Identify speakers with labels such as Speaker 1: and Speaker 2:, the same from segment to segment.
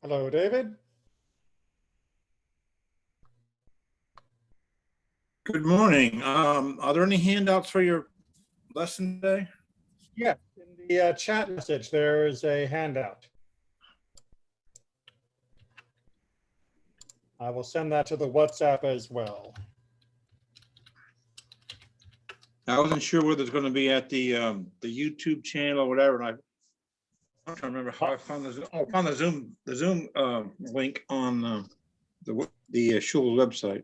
Speaker 1: Hello, David.
Speaker 2: Good morning. Are there any handouts for your lesson today?
Speaker 1: Yeah, in the chat message, there is a handout. I will send that to the WhatsApp as well.
Speaker 2: I wasn't sure whether it's going to be at the YouTube channel or whatever. And I'm trying to remember how I found the I found the Zoom link on the Shul website.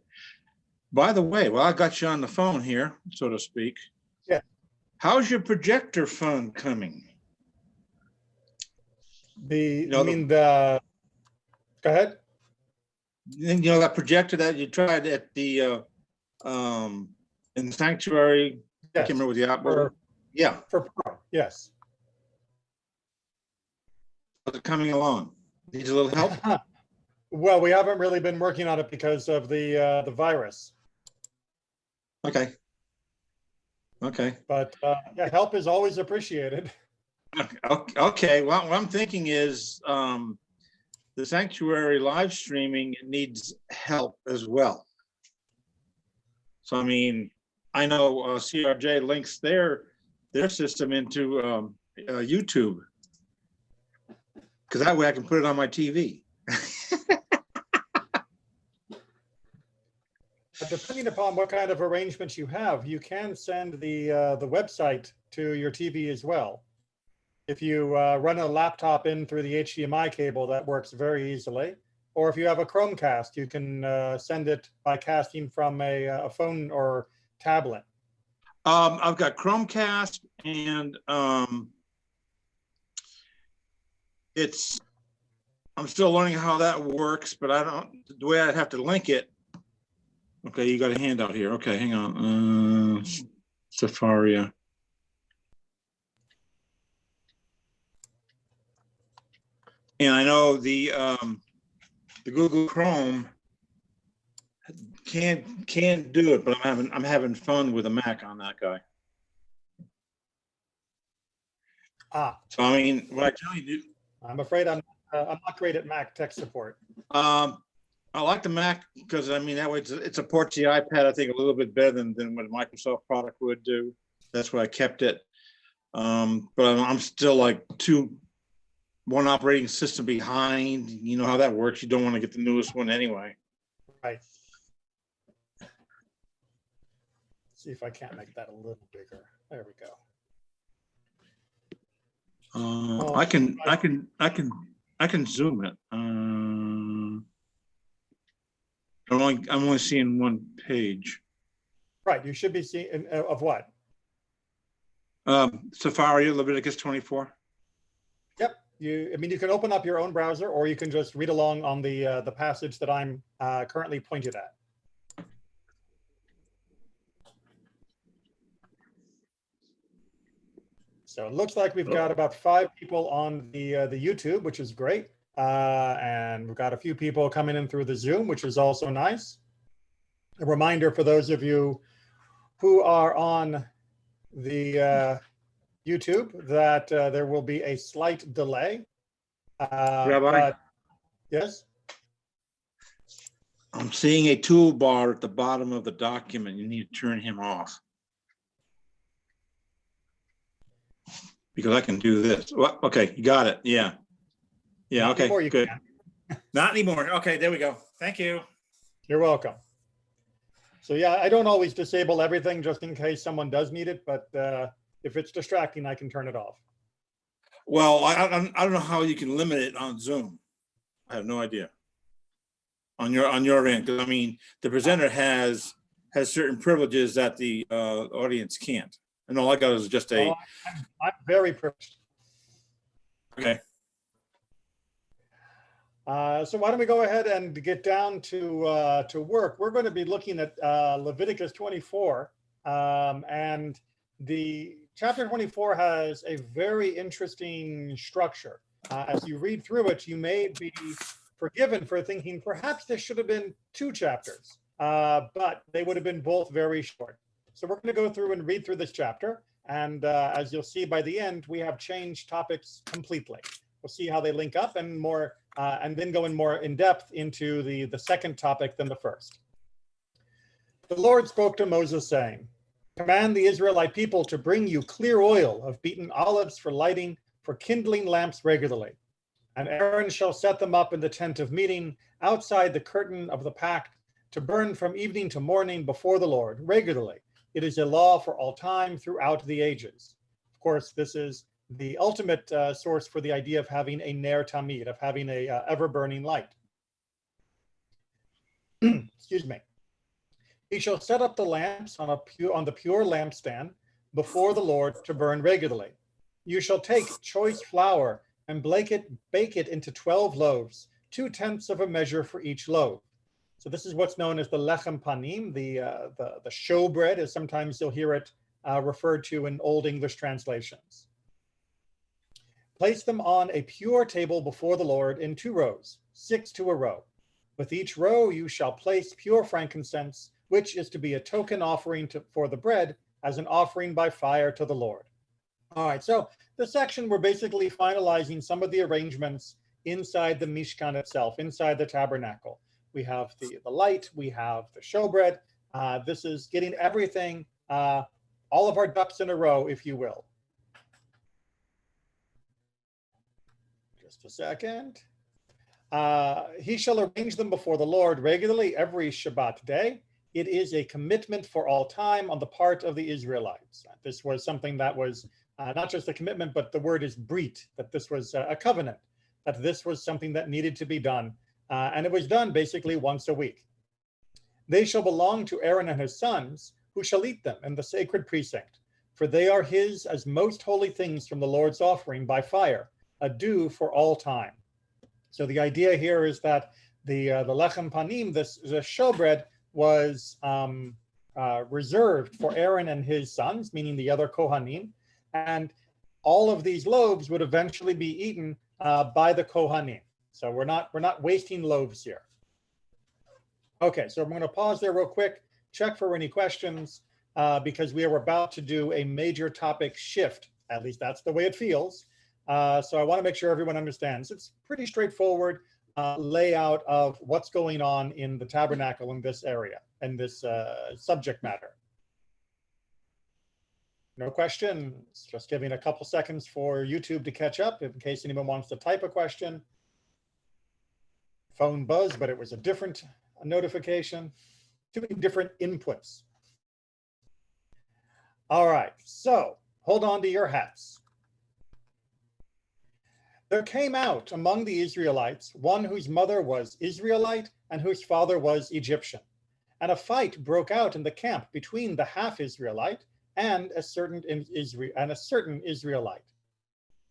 Speaker 2: By the way, well, I got you on the phone here, so to speak.
Speaker 1: Yeah.
Speaker 2: How's your projector fund coming?
Speaker 1: Go ahead.
Speaker 2: That projector that you tried at the in the sanctuary.
Speaker 1: Yes.
Speaker 2: I can't remember what the outboard. Yeah.
Speaker 1: For Pro, yes.
Speaker 2: How's it coming along? Needs a little help?
Speaker 1: Well, we haven't really been working on it because of the virus.
Speaker 2: Okay. Okay.
Speaker 1: But yeah, help is always appreciated.
Speaker 2: Okay. Well, what I'm thinking is the sanctuary live streaming needs help as well. So, I mean, I know CRJ links their system into YouTube, because that way I can put it on my TV.
Speaker 1: Depending upon what kind of arrangements you have, you can send the website to your TV as well. If you run a laptop in through the HDMI cable, that works very easily. Or if you have a Chromecast, you can send it by casting from a phone or tablet.
Speaker 2: I've got Chromecast, and I'm still learning how that works, but the way I'd have to link it. Okay, you got a handout here. Okay, hang on. Safari. And I know the Google Chrome can't do it, but I'm having fun with a Mac on that guy. So I mean, what I tell you,
Speaker 1: I'm afraid I'm not great at Mac tech support.
Speaker 2: I like the Mac because, I mean, that way it supports the iPad, I think, a little bit better than what a Microsoft product would do. That's why I kept it. But I'm still like one operating system behind. You know how that works. You don't want to get the newest one anyway.
Speaker 1: Right. See if I can't make that a little bigger. There we go.
Speaker 2: I can zoom it. I'm only seeing one page.
Speaker 1: Right, you should be seeing of what?
Speaker 2: Safari, Leviticus 24.
Speaker 1: Yep. I mean, you can open up your own browser, or you can just read along on the passage that I'm currently pointed at. So it looks like we've got about 5 people on the YouTube, which is great. And we've got a few people coming in through the Zoom, which is also nice. A reminder for those of you who are on the YouTube that there will be a slight delay.
Speaker 2: Rabbi?
Speaker 1: Yes?
Speaker 2: I'm seeing a toolbar at the bottom of the document. You need to turn him off. Because I can do this. Well, okay, you got it. Yeah. Yeah, okay, good. Not anymore. Okay, there we go. Thank you.
Speaker 1: You're welcome. So yeah, I don't always disable everything just in case someone does need it, but if it's distracting, I can turn it off.
Speaker 2: Well, I don't know how you can limit it on Zoom. I have no idea. On your end, because I mean, the presenter has certain privileges that the audience can't. And all I got is just a.
Speaker 1: Oh, I'm very privileged.
Speaker 2: Okay.
Speaker 1: So why don't we go ahead and get down to work? We're going to be looking at Leviticus 24, and the chapter 24 has a very interesting structure. As you read through it, you may be forgiven for thinking perhaps there should have been 2 chapters, but they would have been both very short. So we're going to go through and read through this chapter, and as you'll see by the end, we have changed topics completely. We'll see how they link up, and more and then go in more in depth into the second topic than the first. The Lord spoke to Moses, saying, "Command the Israelite people to bring you clear oil of beaten olives for lighting, for kindling lamps regularly. And Aaron shall set them up in the tent of meeting outside the curtain of the pact to burn from evening to morning before the Lord regularly. It is a law for all time throughout the ages." Of course, this is the ultimate source for the idea of having a ner tamid, of having a ever-burning light. Excuse me. "He shall set up the lamps on the pure lampstand before the Lord to burn regularly. You shall take choice flour and bake it into 12 loaves, 2/10 of a measure for each loaf." So this is what's known as the lechem panim, the showbread, as sometimes you'll hear it referred to in Old English translations. "Place them on a pure table before the Lord in 2 rows, 6 to a row. With each row you shall place pure frankincense, which is to be a token offering for the bread as an offering by fire to the Lord." All right, so this section, we're basically finalizing some of the arrangements inside the Mishkan itself, inside the tabernacle. We have the light, we have the showbread. This is getting everything, all of our ducks in a row, if you will. Just a second. "He shall arrange them before the Lord regularly every Shabbat day. It is a commitment for all time on the part of the Israelites." This was something that was not just a commitment, but the word is brit, that this was a covenant, that this was something that needed to be done. And it was done basically once a week. "They shall belong to Aaron and his sons, who shall eat them in the sacred precinct, for they are his as most holy things from the Lord's offering by fire, a due for all time." So the idea here is that the lechem panim, the showbread, was reserved for Aaron and his sons, meaning the other Kohanim, and all of these loaves would eventually be eaten by the Kohanim. So we're not wasting loaves here. Okay, so I'm going to pause there real quick, check for any questions, because we are about to do a major topic shift. At least that's the way it feels. So I want to make sure everyone understands. It's pretty straightforward layout of what's going on in the tabernacle in this area and this subject matter. No questions, just giving a couple seconds for YouTube to catch up in case anyone wants to type a question. Phone buzzed, but it was a different notification. Too many different inputs. All right, so hold on to your hats. "There came out among the Israelites one whose mother was Israelite and whose father was Egyptian. And a fight broke out in the camp between the half-Israelite and a certain Israelite."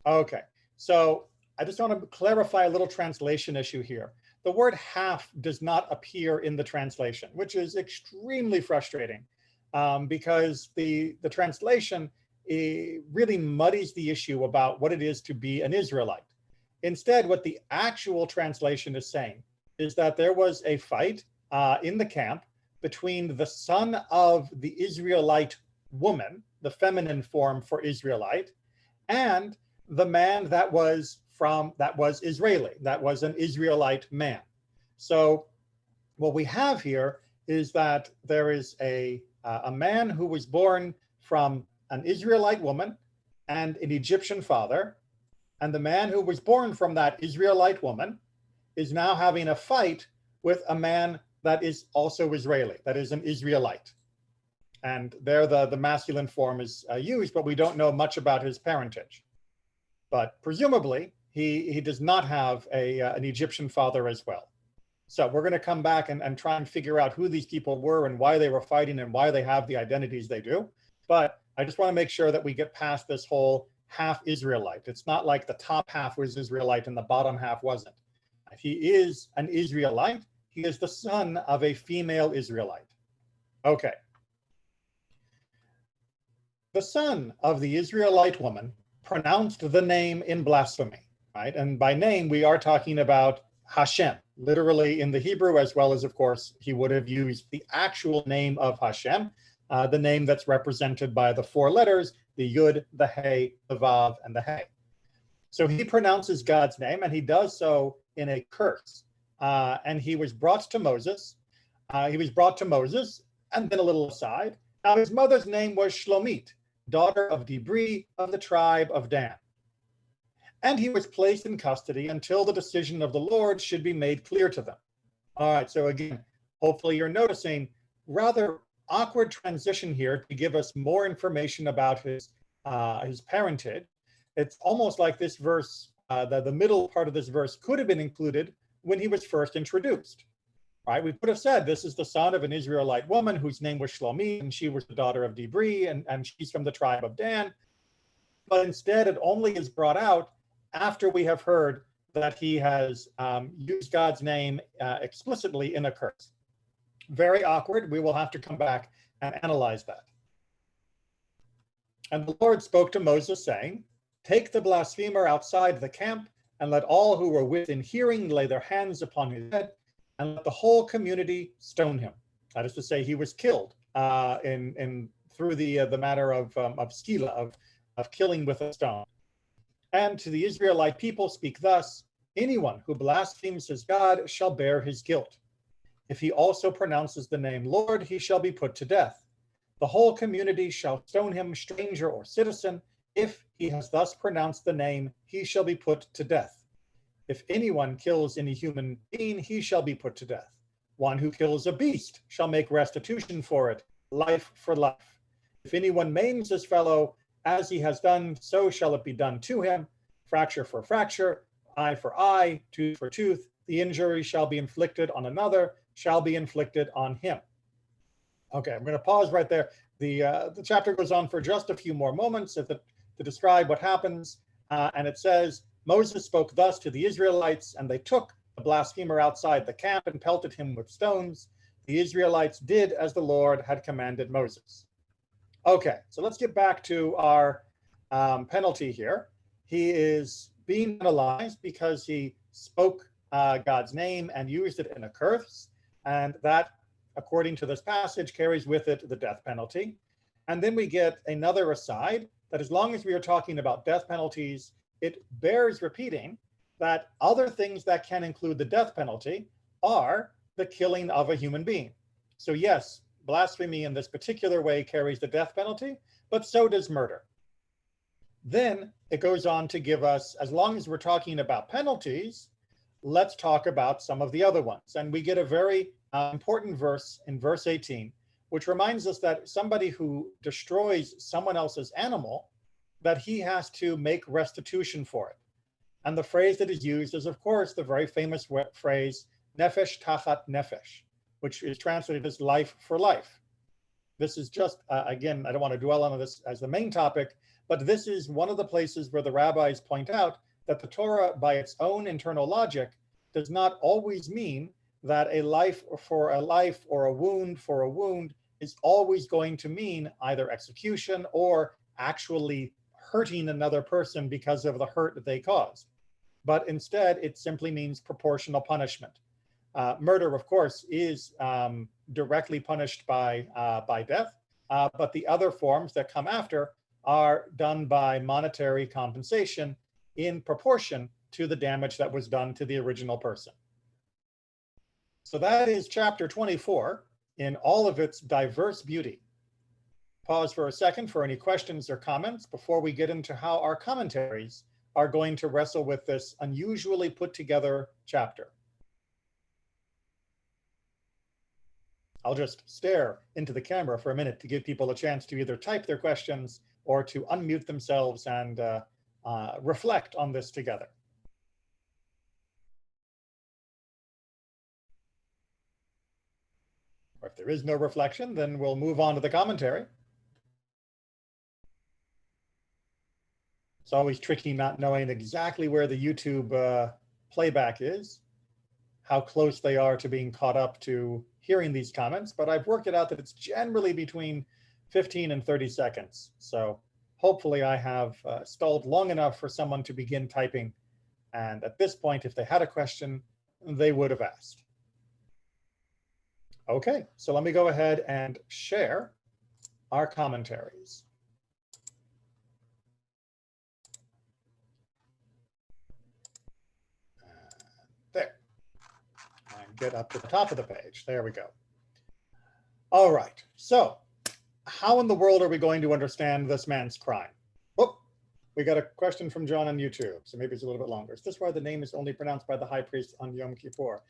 Speaker 1: Okay, so I just want to clarify a little translation issue here. The word half does not appear in the translation, which is extremely frustrating because the translation really muddies the issue about what it is to be an Israelite. Instead, what the actual translation is saying is that there was a fight in the camp between the son of the Israelite woman, the feminine form for Israelite, and the man that was Israeli, that was an Israelite man. So what we have here is that there is a man who was born from an Israelite woman and an Egyptian father, and the man who was born from that Israelite woman is now having a fight with a man that is also Israeli, that is an Israelite. And there the masculine form is used, but we don't know much about his parentage. But presumably, he does not have an Egyptian father as well. So we're going to come back and try and figure out who these people were and why they were fighting and why they have the identities they do. But I just want to make sure that we get past this whole half Israelite. It's not like the top half was Israelite and the bottom half wasn't. He is an Israelite. He is the son of a female Israelite. Okay. The son of the Israelite woman pronounced the name in blasphemy, right? And by name, we are talking about Hashem, literally in the Hebrew, as well as, of course, he would have used the actual name of Hashem, the name that's represented by the 4 letters, the Yud, the Hey, the Vav, and the Hey. So he pronounces God's name, and he does so in a curse. And he was brought to Moses. And then a little aside. Now his mother's name was Shlomit, daughter of Dibri of the tribe of Dan. And he was placed in custody until the decision of the Lord should be made clear to them. All right, so again, hopefully you're noticing rather awkward transition here to give us more information about his parentage. It's almost like this verse, the middle part of this verse could have been included when he was first introduced, right? We could have said this is the son of an Israelite woman whose name was Shlomi, and she was the daughter of Dibri, and she's from the tribe of Dan. But instead, it only is brought out after we have heard that he has used God's name explicitly in a curse. Very awkward. We will have to come back and analyze that. And the Lord spoke to Moses, saying, "Take the blasphemer outside the camp, and let all who were within hearing lay their hands upon his head, and let the whole community stone him." That is to say, he was killed through the matter of skila, of killing with a stone. And to the Israelite people speak thus: anyone who blasphemes his God shall bear his guilt. If he also pronounces the name Lord, he shall be put to death. The whole community shall stone him, stranger or citizen. If he has thus pronounced the name, he shall be put to death. If anyone kills any human being, he shall be put to death. One who kills a beast shall make restitution for it, life for life. If anyone maims his fellow, as he has done, so shall it be done to him. Fracture for fracture, eye for eye, tooth for tooth. The injury shall be inflicted on another, shall be inflicted on him. Okay, I'm going to pause right there. The chapter goes on for just a few more moments to describe what happens. And it says, Moses spoke thus to the Israelites, and they took the blasphemer outside the camp and pelted him with stones. The Israelites did as the Lord had commanded Moses. Okay, so let's get back to our penalty here. He is being penalized because he spoke God's name and used it in a curse, and that, according to this passage, carries with it the death penalty. And then we get another aside that as long as we are talking about death penalties, it bears repeating that other things that can include the death penalty are the killing of a human being. So yes, blasphemy in this particular way carries the death penalty, but so does murder. Then it goes on to give us, as long as we're talking about penalties, let's talk about some of the other ones. And we get a very important verse in verse 18, which reminds us that somebody who destroys someone else's animal, that he has to make restitution for it. And the phrase that is used is, of course, the very famous phrase, nefesh tachat nefesh, which is translated as life for life. This is just, again, I don't want to dwell on this as the main topic, but this is one of the places where the rabbis point out that the Torah, by its own internal logic, does not always mean that a life for a life or a wound for a wound is always going to mean either execution or actually hurting another person because of the hurt that they caused. But instead, it simply means proportional punishment. Murder, of course, is directly punished by death, but the other forms that come after are done by monetary compensation in proportion to the damage that was done to the original person. So that is chapter 24 in all of its diverse beauty. Pause for a second for any questions or comments before we get into how our commentaries are going to wrestle with this unusually put together chapter. I'll just stare into the camera for a minute to give people a chance to either type their questions or to unmute themselves and reflect on this together. Or if there is no reflection, then we'll move on to the commentary. It's always tricky not knowing exactly where the YouTube playback is, how close they are to being caught up to hearing these comments, but I've worked it out that it's generally between 15 and 30 seconds. So hopefully I have stalled long enough for someone to begin typing. And at this point, if they had a question, they would have asked. Okay, so let me go ahead and share our commentaries. get up to the top of the page. There we go. All right, so how in the world are we going to understand this man's crime? Oh, we got a question from John on YouTube, so maybe it's a little bit longer. Is this why the name is only pronounced by the high priest on Yom Kippur?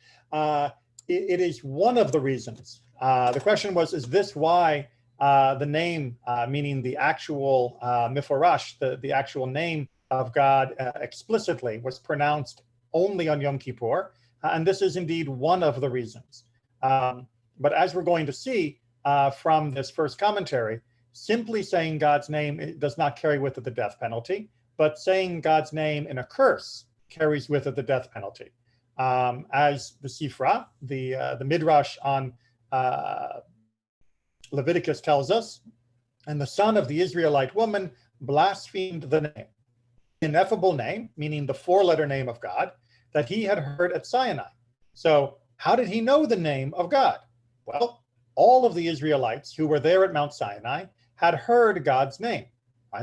Speaker 1: It is one of the reasons. The question was, is this why the name, meaning the actual Miforash, the actual name of God explicitly was pronounced only on Yom Kippur? And this is indeed one of the reasons. But as we're going to see from this first commentary, simply saying God's name does not carry with it the death penalty, but saying God's name in a curse carries with it the death penalty. As the Sifra, the Midrash on Leviticus tells us, and the son of the Israelite woman blasphemed the name, ineffable name, meaning the four-letter name of God, that he had heard at Sinai. So how did he know the name of God? Well, all of the Israelites who were there at Mount Sinai had heard God's name.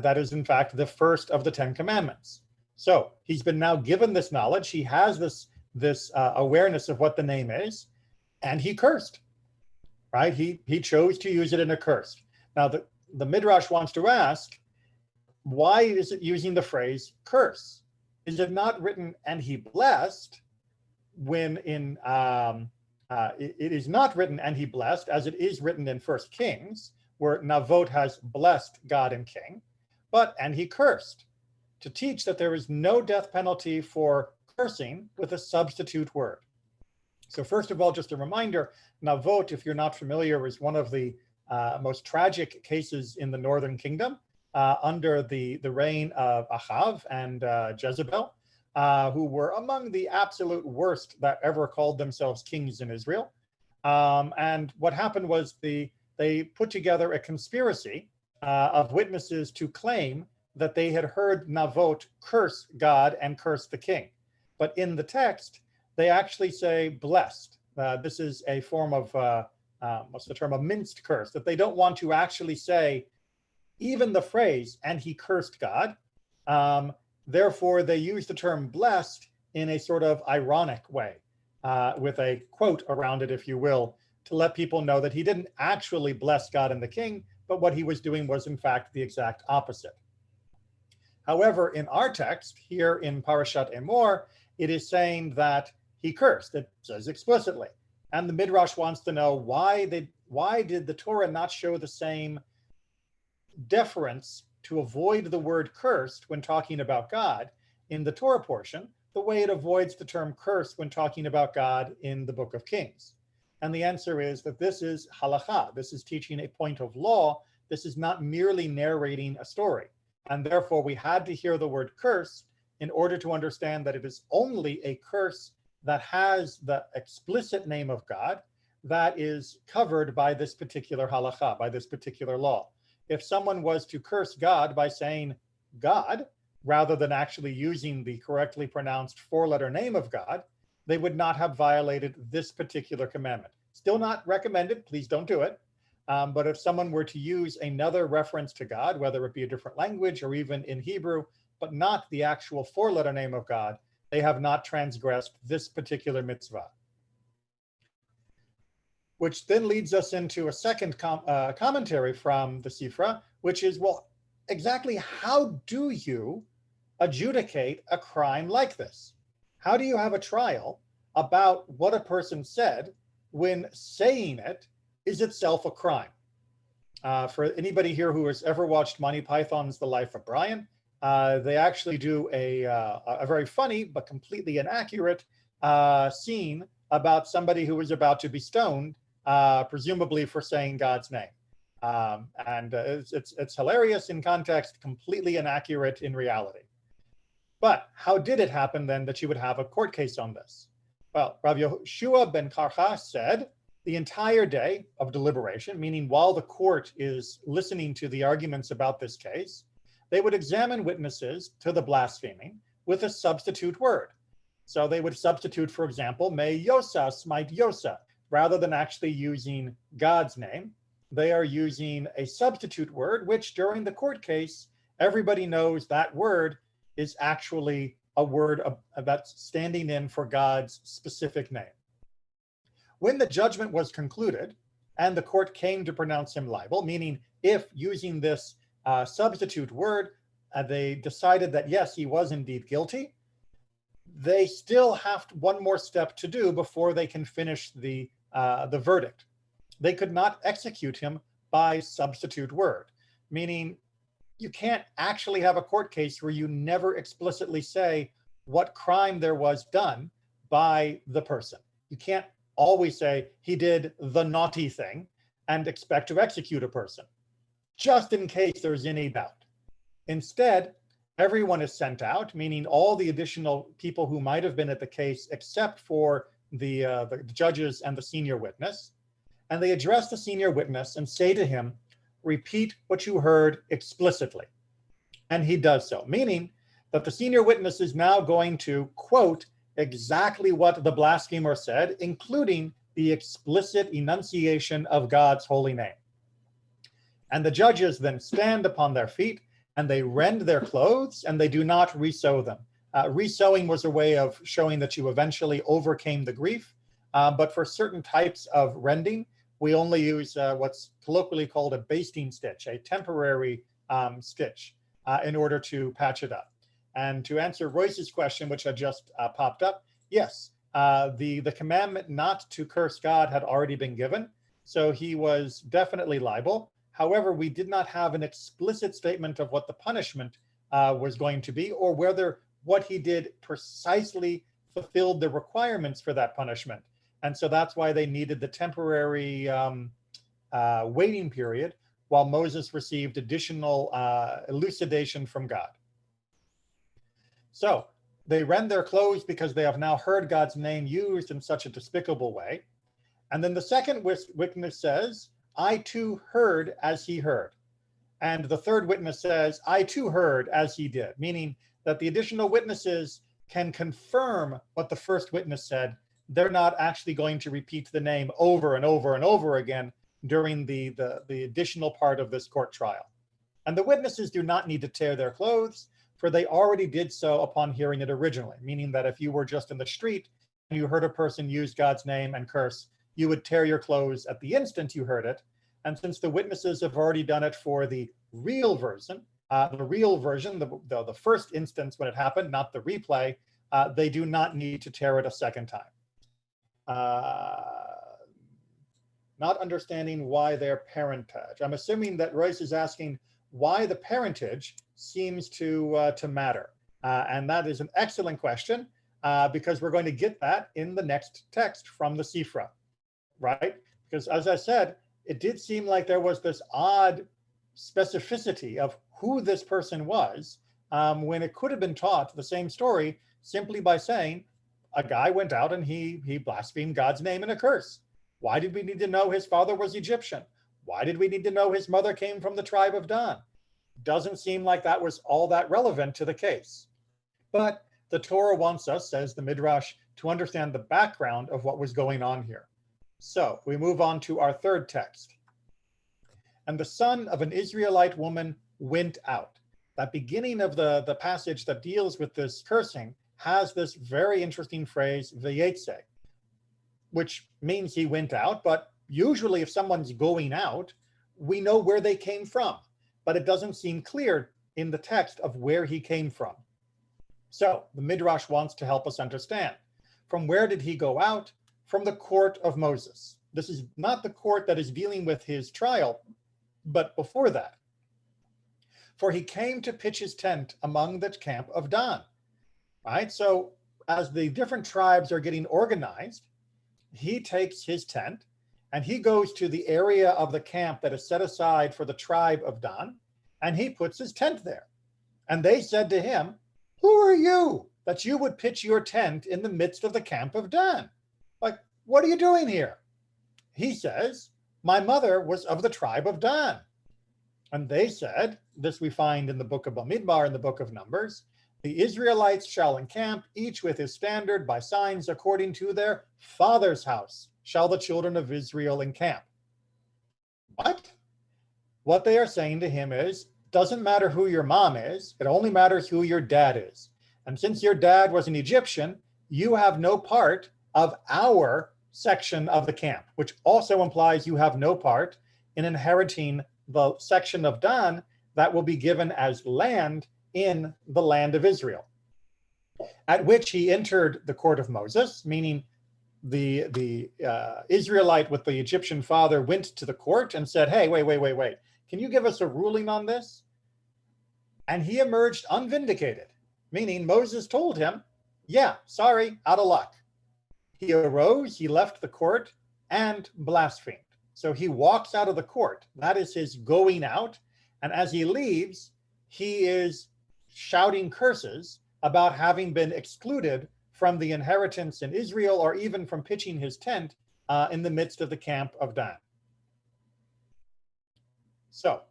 Speaker 1: That is, in fact, the first of the 10 commandments. So he's been now given this knowledge. He has this awareness of what the name is, and he cursed, right? He chose to use it in a curse. Now, the Midrash wants to ask, why is it using the phrase curse? Is it not written, and he blessed, when in it is not written, and he blessed, as it is written in 1 Kings, where Navot has blessed God and king, but, and he cursed, to teach that there is no death penalty for cursing with a substitute word. So first of all, just a reminder, Navot, if you're not familiar, is one of the most tragic cases in the northern kingdom under the reign of Achav and Jezebel, who were among the absolute worst that ever called themselves kings in Israel. And what happened was they put together a conspiracy of witnesses to claim that they had heard Navot curse God and curse the king. But in the text, they actually say blessed. This is a form of, what's the term, a minced curse, that they don't want to actually say even the phrase, and he cursed God. Therefore, they use the term blessed in a sort of ironic way, with a quote around it, if you will, to let people know that he didn't actually bless God and the king, but what he was doing was in fact the exact opposite. However, in our text here in Parashat Emor, it is saying that he cursed. It says explicitly. And the Midrash wants to know why did the Torah not show the same deference to avoid the word cursed when talking about God in the Torah portion, the way it avoids the term cursed when talking about God in the book of Kings? And the answer is that this is halakha. This is teaching a point of law. This is not merely narrating a story. And therefore, we had to hear the word curse in order to understand that it is only a curse that has the explicit name of God that is covered by this particular halakha, by this particular law. If someone was to curse God by saying God, rather than actually using the correctly pronounced four-letter name of God, they would not have violated this particular commandment. Still not recommended, please don't do it. But if someone were to use another reference to God, whether it be a different language or even in Hebrew, but not the actual four-letter name of God, they have not transgressed this particular mitzvah. Which then leads us into a second commentary from the Sifra, which is, well, exactly how do you adjudicate a crime like this? How do you have a trial about what a person said when saying it is itself a crime? For anybody here who has ever watched Monty Python's The Life of Brian, they actually do a very funny but completely inaccurate scene about somebody who was about to be stoned, presumably for saying God's name. It's hilarious in context, completely inaccurate in reality. But how did it happen then that you would have a court case on this? Well, Rav Yehoshua ben Karcha said the entire day of deliberation, meaning while the court is listening to the arguments about this case, they would examine witnesses to the blaspheming with a substitute word. So they would substitute, for example, may Yosa smite Yosa. Rather than actually using God's name, they are using a substitute word, which during the court case, everybody knows that word is actually a word that's standing in for God's specific name. When the judgment was concluded and the court came to pronounce him liable, meaning if using this substitute word, they decided that yes, he was indeed guilty, they still have one more step to do before they can finish the verdict. They could not execute him by substitute word, meaning you can't actually have a court case where you never explicitly say what crime there was done by the person. You can't always say he did the naughty thing and expect to execute a person, just in case there's any doubt. Instead, everyone is sent out, meaning all the additional people who might have been at the case except for the judges and the senior witness. And they address the senior witness and say to him, repeat what you heard explicitly. And he does so, meaning that the senior witness is now going to quote exactly what the blasphemer said, including the explicit enunciation of God's holy name. And the judges then stand upon their feet and they rend their clothes and they do not resew them. Resewing was a way of showing that you eventually overcame the grief, but for certain types of rending, we only use what's colloquially called a basting stitch, a temporary stitch, in order to patch it up. And to answer Royce's question, which had just popped up, yes, the commandment not to curse God had already been given, so he was definitely liable. However, we did not have an explicit statement of what the punishment was going to be, or whether what he did precisely fulfilled the requirements for that punishment. And so that's why they needed the temporary waiting period while Moses received additional elucidation from God. So they rend their clothes because they have now heard God's name used in such a despicable way. And then the second witness says, I too heard as he heard. And the third witness says, I too heard as he did, meaning that the additional witnesses can confirm what the first witness said. They're not actually going to repeat the name over and over and over again during the additional part of this court trial. And the witnesses do not need to tear their clothes, for they already did so upon hearing it originally, meaning that if you were just in the street and you heard a person use God's name and curse, you would tear your clothes at the instant you heard it. And since the witnesses have already done it for the real version, the first instance when it happened, not the replay, they do not need to tear it a second time. Not understanding why their parentage. I'm assuming that Royce is asking why the parentage seems to matter. And that is an excellent question, because we're going to get that in the next text from the Sifra, right? Because as I said, it did seem like there was this odd specificity of who this person was, when it could have been taught the same story simply by saying a guy went out and he blasphemed God's name in a curse. Why did we need to know his father was Egyptian? Why did we need to know his mother came from the tribe of Dan? Doesn't seem like that was all that relevant to the case. But the Torah wants us, says the Midrash, to understand the background of what was going on here. So we move on to our third text. And the son of an Israelite woman went out. That beginning of the passage that deals with this cursing has this very interesting phrase, vayetze, which means he went out. But usually if someone's going out, we know where they came from. But it doesn't seem clear in the text of where he came from. So the Midrash wants to help us understand. From where did he go out? From the court of Moses. This is not the court that is dealing with his trial, but before that. For he came to pitch his tent among the camp of Dan. Right? So as the different tribes are getting organized, he takes his tent and he goes to the area of the camp that is set aside for the tribe of Dan, and he puts his tent there. And they said to him, who are you that you would pitch your tent in the midst of the camp of Dan? Like, what are you doing here? He says, my mother was of the tribe of Dan. And they said, this we find in the book of Bamidbar, in the book of Numbers, the Israelites shall encamp, each with his standard by signs according to their father's house shall the children of Israel encamp. What? What they are saying to him is, doesn't matter who your mom is, it only matters who your dad is. And since your dad was an Egyptian, you have no part of our section of the camp, which also implies you have no part in inheriting the section of Dan that will be given as land in the land of Israel. At which he entered the court of Moses, meaning the Israelite with the Egyptian father went to the court and said, hey, wait. Can you give us a ruling on this? And he emerged unvindicated, meaning Moses told him, yeah, sorry, out of luck. He arose, he left the court and blasphemed. So he walks out of the court. That is his going out. And as he leaves, he is shouting curses about having been excluded from the inheritance in Israel, or even from pitching his tent in the midst of the camp of Dan. So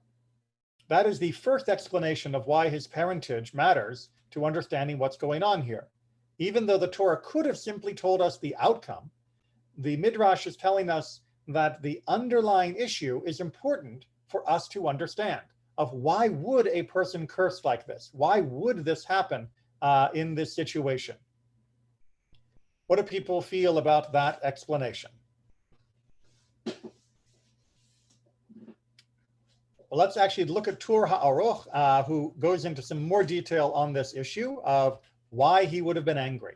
Speaker 1: that is the first explanation of why his parentage matters to understanding what's going on here. Even though the Torah could have simply told us the outcome, the Midrash is telling us that the underlying issue is important for us to understand of why would a person curse like this? Why would this happen in this situation? What do people feel about that explanation? Well, let's actually look at Tur HaAroch, who goes into some more detail on this issue of why he would have been angry.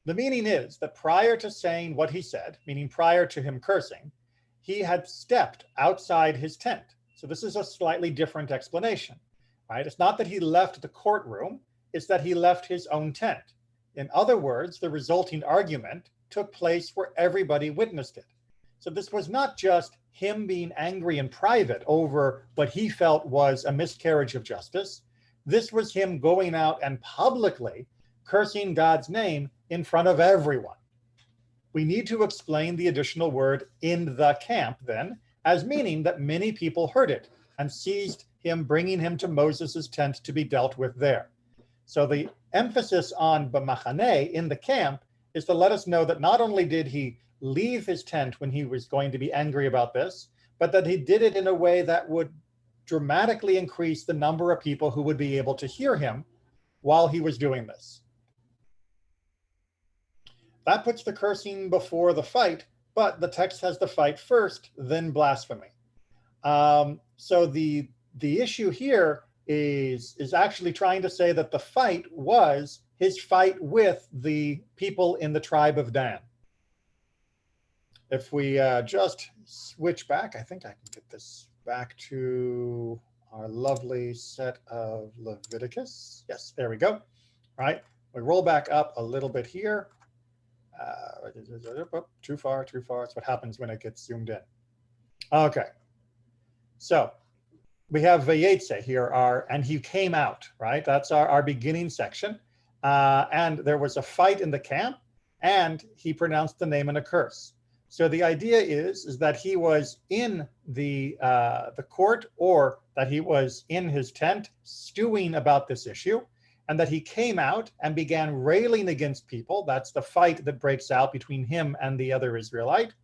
Speaker 1: The meaning is that prior to saying what he said, meaning prior to him cursing, he had stepped outside his tent. So this is a slightly different explanation, right? It's not that he left the courtroom, it's that he left his own tent. In other words, the resulting argument took place where everybody witnessed it. So this was not just him being angry in private over what he felt was a miscarriage of justice. This was him going out and publicly cursing God's name in front of everyone. We need to explain the additional word in the camp then, as meaning that many people heard it and seized him, bringing him to Moses' tent to be dealt with there. So the emphasis on b'machane, in the camp, is to let us know that not only did he leave his tent when he was going to be angry about this, but that he did it in a way that would dramatically increase the number of people who would be able to hear him while he was doing this. That puts the cursing before the fight, but the text has the fight first, then blasphemy. So the issue here is actually trying to say that the fight was his fight with the people in the tribe of Dan. If we just switch back, I think I can get this back to our lovely set of Leviticus. Yes, there we go. All right, we roll back up a little bit here. Too far. That's what happens when it gets zoomed in. Okay, so we have Vayetze here, and he came out, right? That's our beginning section. And there was a fight in the camp, and he pronounced the name and a curse. So the idea is that he was in the court, or that he was in his tent stewing about this issue, and that he came out and began railing against people. That's the fight that breaks out between him and the other Israelite.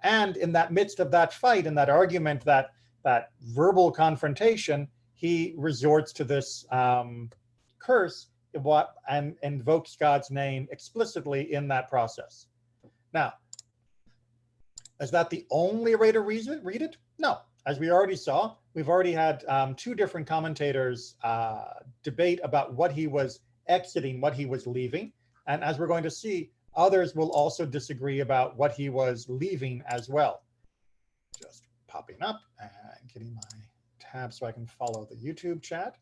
Speaker 1: And in that midst of that fight, in that argument, that verbal confrontation, he resorts to this curse and invokes God's name explicitly in that process. Now, is that the only way to read it? No. As we already saw, we've already had two different commentators debate about what he was exiting, what he was leaving. And as we're going to see, others will also disagree about what he was leaving as well. Just popping up and getting my tab so I can follow the YouTube chat.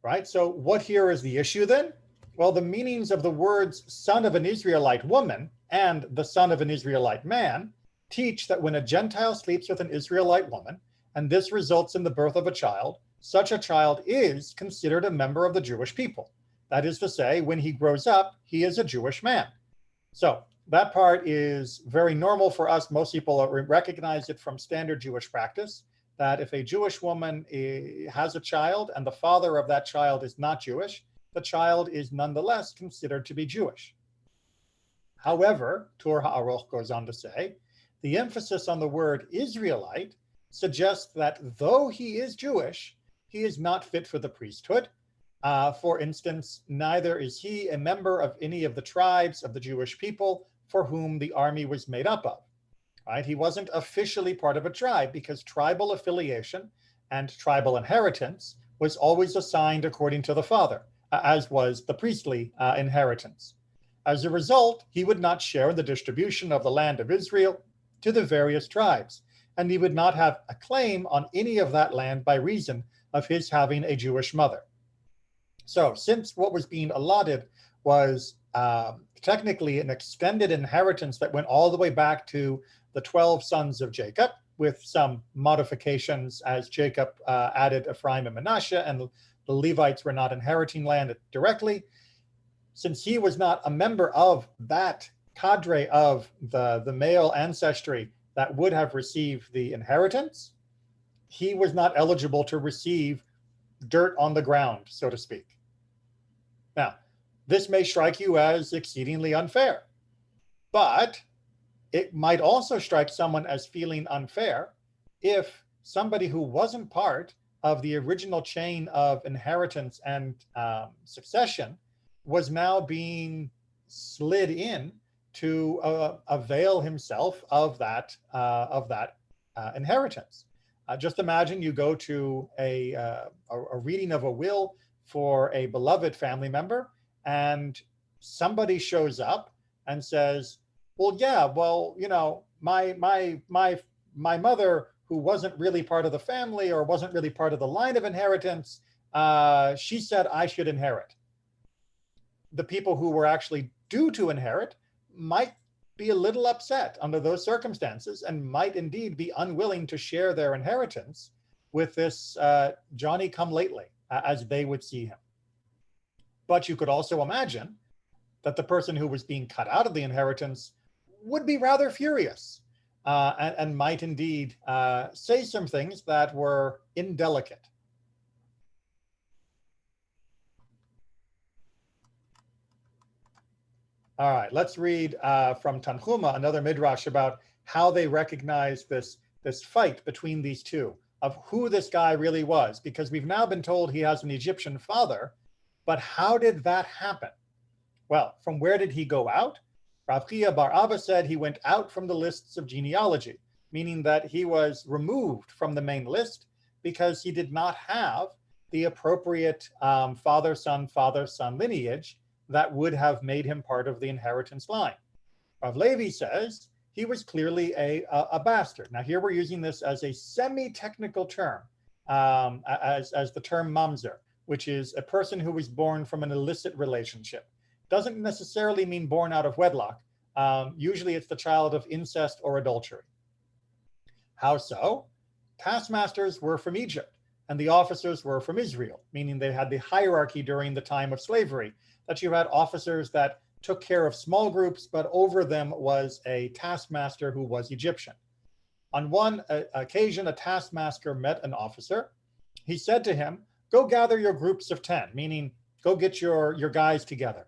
Speaker 1: Right, so what here is the issue then? Well, the meanings of the words son of an Israelite woman and the son of an Israelite man teach that when a Gentile sleeps with an Israelite woman, and this results in the birth of a child, such a child is considered a member of the Jewish people. That is to say, when he grows up, he is a Jewish man. So that part is very normal for us. Most people recognize it from standard Jewish practice, that if a Jewish woman has a child and the father of that child is not Jewish, the child is nonetheless considered to be Jewish. However, Tur HaAroch goes on to say, the emphasis on the word Israelite suggests that though he is Jewish, he is not fit for the priesthood, For instance, neither is he a member of any of the tribes of the Jewish people for whom the army was made up of. Right? He wasn't officially part of a tribe because tribal affiliation and tribal inheritance was always assigned according to the father, as was the priestly inheritance. As a result, he would not share in the distribution of the land of Israel to the various tribes, and he would not have a claim on any of that land by reason of his having a Jewish mother. So since what was being allotted was technically an extended inheritance that went all the way back to the 12 sons of Jacob, with some modifications as Jacob added Ephraim and Manasseh, and the Levites were not inheriting land directly. Since he was not a member of that cadre of the male ancestry that would have received the inheritance, he was not eligible to receive dirt on the ground, so to speak. Now, this may strike you as exceedingly unfair, but it might also strike someone as feeling unfair if somebody who wasn't part of the original chain of inheritance and succession was now being slid in to avail himself of that inheritance. Just imagine you go to a reading of a will for a beloved family member, and somebody shows up and says, well, yeah, well, you know, my mother, who wasn't really part of the family or wasn't really part of the line of inheritance, she said I should inherit. The people who were actually due to inherit might be a little upset under those circumstances and might indeed be unwilling to share their inheritance with this Johnny come lately, as they would see him. But you could also imagine that the person who was being cut out of the inheritance would be rather furious and might indeed say some things that were indelicate. All right, let's read from Tanhuma, another midrash, about how they recognize this fight between these two, of who this guy really was, because we've now been told he has an Egyptian father, but how did that happen? Well, from where did he go out? Rav Chia bar Abba said he went out from the lists of genealogy, meaning that he was removed from the main list because he did not have the appropriate father-son lineage that would have made him part of the inheritance line. Rav Levi says he was clearly a bastard. Now here we're using this as a semi-technical term, as the term mamzer, which is a person who was born from an illicit relationship. Doesn't necessarily mean born out of wedlock. Usually it's the child of incest or adultery. How so? Taskmasters were from Egypt and the officers were from Israel, meaning they had the hierarchy during the time of slavery, that you had officers that took care of small groups, but over them was a taskmaster who was Egyptian. On one occasion, a taskmaster met an officer. He said to him, go gather your groups of 10, meaning go get your guys together.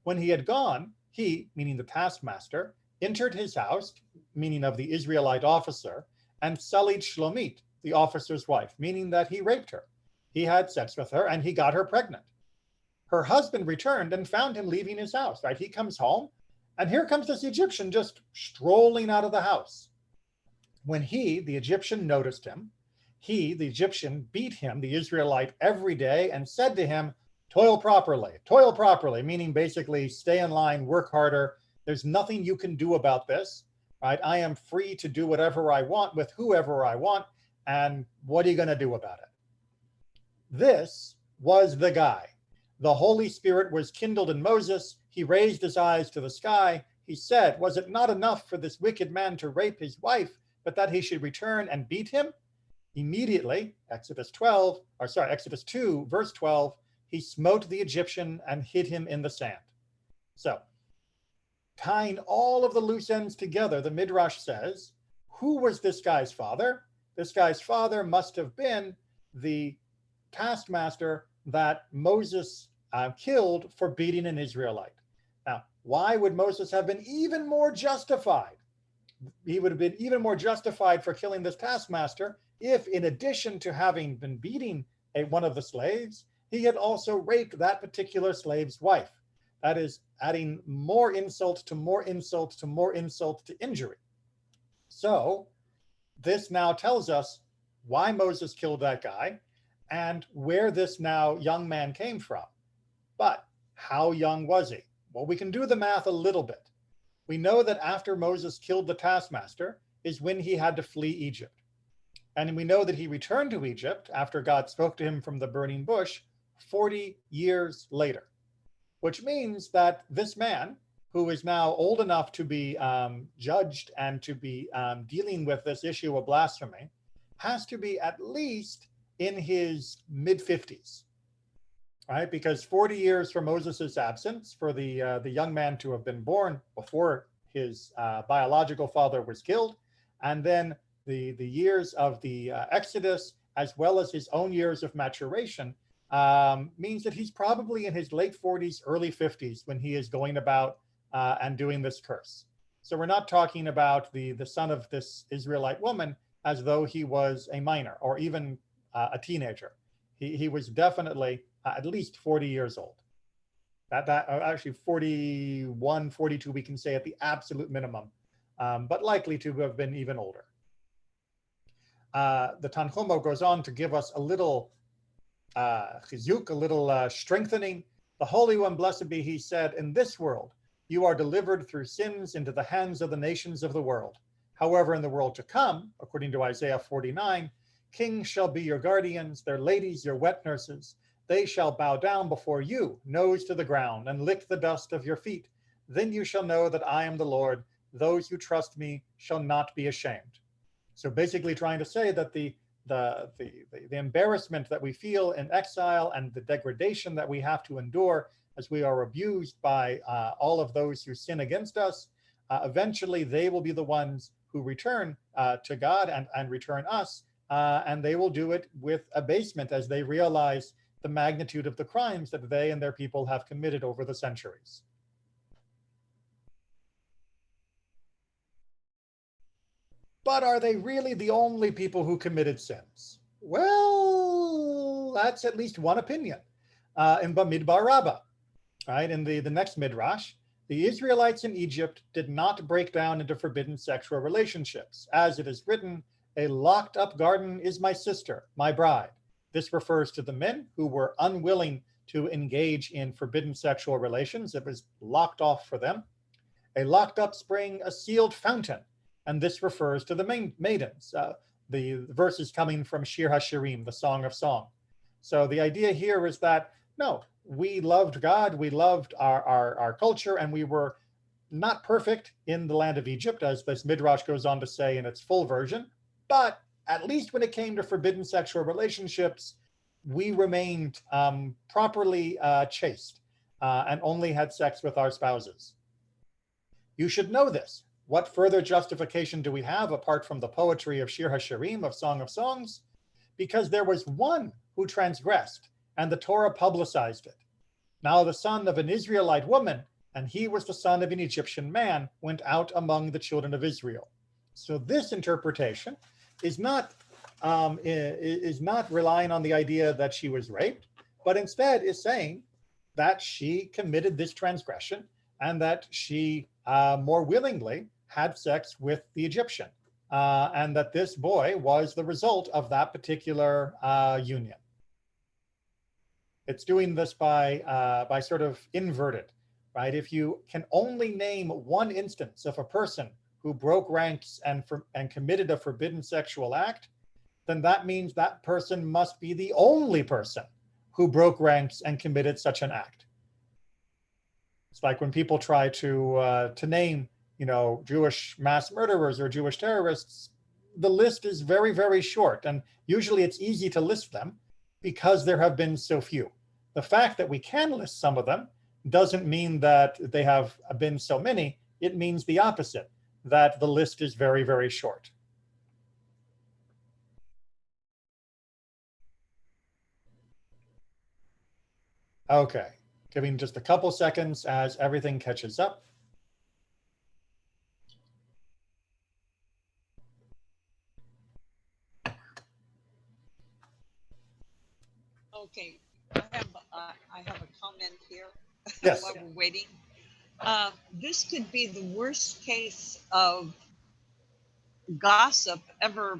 Speaker 1: When he had gone, he, meaning the taskmaster, entered his house, meaning of the Israelite officer, and sullied Shlomit, the officer's wife, meaning that he raped her. He had sex with her and he got her pregnant. Her husband returned and found him leaving his house, right? He comes home and here comes this Egyptian just strolling out of the house. When he, the Egyptian, noticed him, he, the Egyptian, beat him, the Israelite, every day and said to him, toil properly, meaning basically stay in line, work harder. There's nothing you can do about this, right? I am free to do whatever I want with whoever I want. And what are you going to do about it? This was the guy. The Holy Spirit was kindled in Moses. He raised his eyes to the sky. He said, was it not enough for this wicked man to rape his wife, but that he should return and beat him? Immediately, Exodus 2, verse 12, he smote the Egyptian and hid him in the sand. So, tying all of the loose ends together, the Midrash says, who was this guy's father? This guy's father must have been the taskmaster that Moses killed for beating an Israelite. Now, why would Moses have been even more justified? He would have been even more justified for killing this taskmaster if, in addition to having been beating one of the slaves he had also raped that particular slave's wife. That is adding more insult to more insult to more insult to injury. So this now tells us why Moses killed that guy and where this now young man came from. But how young was he? Well, we can do the math a little bit. We know that after Moses killed the taskmaster is when he had to flee Egypt. And we know that he returned to Egypt after God spoke to him from the burning bush 40 years later, which means that this man, who is now old enough to be judged and to be dealing with this issue of blasphemy, has to be at least in his mid-50s, right? Because 40 years from Moses' absence, for the young man to have been born before his biological father was killed, and then the years of the Exodus, as well as his own years of maturation, means that he's probably in his late 40s, early 50s when he is going about and doing this curse. So we're not talking about the son of this Israelite woman as though he was a minor or even a teenager. He was definitely at least 40 years old. That actually 41, 42, we can say at the absolute minimum, but likely to have been even older. The Tanhumo goes on to give us a little chizuk, a little strengthening. The Holy One, blessed be he, said, in this world you are delivered through sins into the hands of the nations of the world. However, in the world to come, according to Isaiah 49, kings shall be your guardians, their ladies your wet nurses. They shall bow down before you, nose to the ground, and lick the dust of your feet. Then you shall know that I am the Lord. Those who trust me shall not be ashamed. So basically trying to say that the embarrassment that we feel in exile and the degradation that we have to endure as we are abused by all of those who sin against us, eventually they will be the ones who return to God and return us, and they will do it with abasement as they realize the magnitude of the crimes that they and their people have committed over the centuries. But are they really the only people who committed sins? Well, that's at least one opinion. In Bamidbar Rabbah, right, in the next midrash, the Israelites in Egypt did not break down into forbidden sexual relationships. As it is written, a locked up garden is my sister, my bride. This refers to the men who were unwilling to engage in forbidden sexual relations. It was locked off for them. A locked up spring, a sealed fountain. And this refers to the maidens. The verse is coming from Shir HaShirim, the Song of Song. So the idea here is that, no, we loved God, we loved our culture, and we were not perfect in the land of Egypt, as this Midrash goes on to say in its full version. But at least when it came to forbidden sexual relationships, we remained properly chaste and only had sex with our spouses. You should know this. What further justification do we have apart from the poetry of Shir HaShirim, of Song of Songs? Because there was one who transgressed, and the Torah publicized it. Now the son of an Israelite woman, and he was the son of an Egyptian man, went out among the children of Israel. So this interpretation is not relying on the idea that she was raped, but instead is saying that she committed this transgression and that she more willingly had sex with the Egyptian, and that this boy was the result of that particular union. It's doing this by sort of inverted, right? If you can only name one instance of a person who broke ranks and committed a forbidden sexual act, then that means that person must be the only person who broke ranks and committed such an act. It's like when people try to name, Jewish mass murderers or Jewish terrorists, the list is very, very short. And usually it's easy to list them because there have been so few. The fact that we can list some of them doesn't mean that they have been so many. It means the opposite, that the list is very, very short. Okay, giving just a couple seconds as everything catches up.
Speaker 3: Okay, I have a comment here
Speaker 1: Yes.
Speaker 3: while we're waiting. This could be the worst case of gossip ever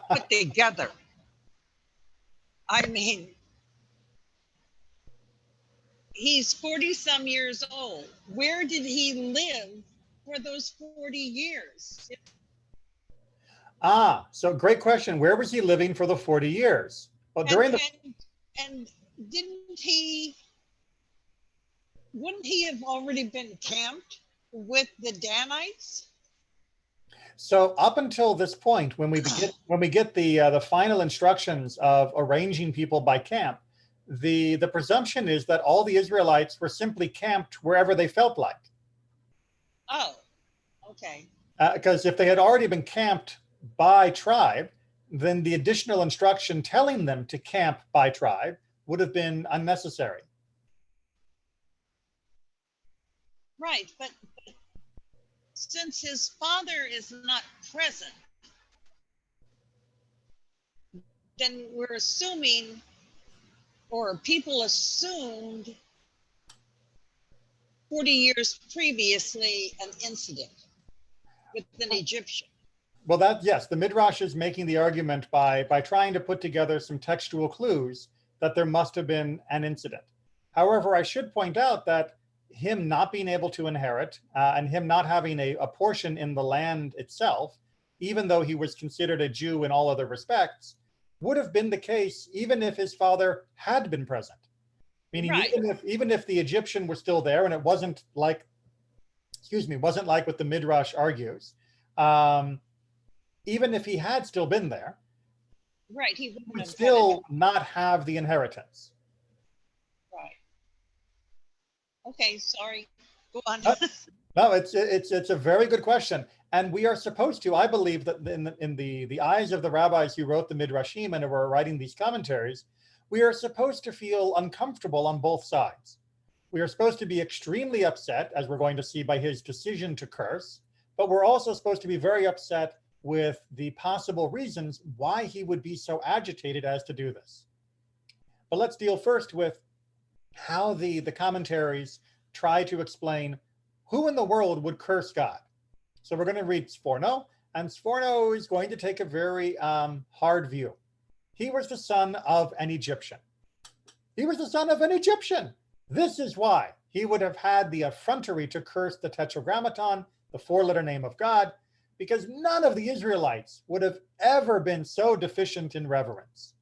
Speaker 3: put together. I mean, he's 40 some years old. Where did he live for those 40 years?
Speaker 1: So great question. Where was he living for the 40 years? Well,
Speaker 3: And
Speaker 1: during the
Speaker 3: and didn't he wouldn't he have already been camped with the Danites?
Speaker 1: So up until this point, when we get the final instructions of arranging people by camp, the presumption is that all the Israelites were simply camped wherever they felt like.
Speaker 3: Oh, okay.
Speaker 1: Because if they had already been camped by tribe, then the additional instruction telling them to camp by tribe would have been unnecessary.
Speaker 3: Right, but since his father is not present, then we're assuming, or people assumed 40 years previously, an incident with an Egyptian.
Speaker 1: Well, yes, the Midrash is making the argument by trying to put together some textual clues that there must have been an incident. However, I should point out that him not being able to inherit and him not having a portion in the land itself, even though he was considered a Jew in all other respects, would have been the case even if his father had been present. Meaning,
Speaker 3: Right.
Speaker 1: even if the Egyptian were still there, and it wasn't like what the Midrash argues. Even if he had still been there,
Speaker 3: right, he
Speaker 1: would still not have the inheritance.
Speaker 3: Right. Okay, sorry. Go on.
Speaker 1: No, it's a very good question, and we are supposed to. I believe that in the eyes of the rabbis who wrote the Midrashim and were writing these commentaries, we are supposed to feel uncomfortable on both sides. We are supposed to be extremely upset, as we're going to see by his decision to curse, but we're also supposed to be very upset with the possible reasons why he would be so agitated as to do this. But let's deal first with how the commentaries try to explain who in the world would curse God. So we're going to read Sforno, and Sforno is going to take a very hard view. He was the son of an Egyptian. He was the son of an Egyptian. This is why he would have had the effrontery to curse the Tetragrammaton, the four-letter name of God, because none of the Israelites would have ever been so deficient in reverence.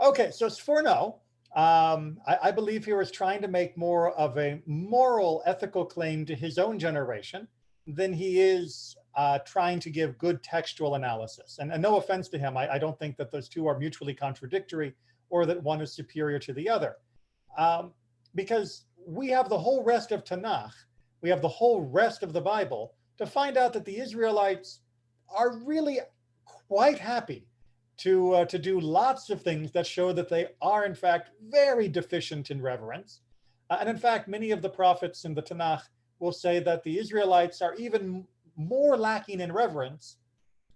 Speaker 1: Okay, so Sforno, I believe he was trying to make more of a moral, ethical claim to his own generation than he is trying to give good textual analysis. And no offense to him, I don't think that those two are mutually contradictory or that one is superior to the other. Because we have the whole rest of Tanakh, we have the whole rest of the Bible to find out that the Israelites are really quite happy to do lots of things that show that they are in fact very deficient in reverence. And in fact, many of the prophets in the Tanakh will say that the Israelites are even more lacking in reverence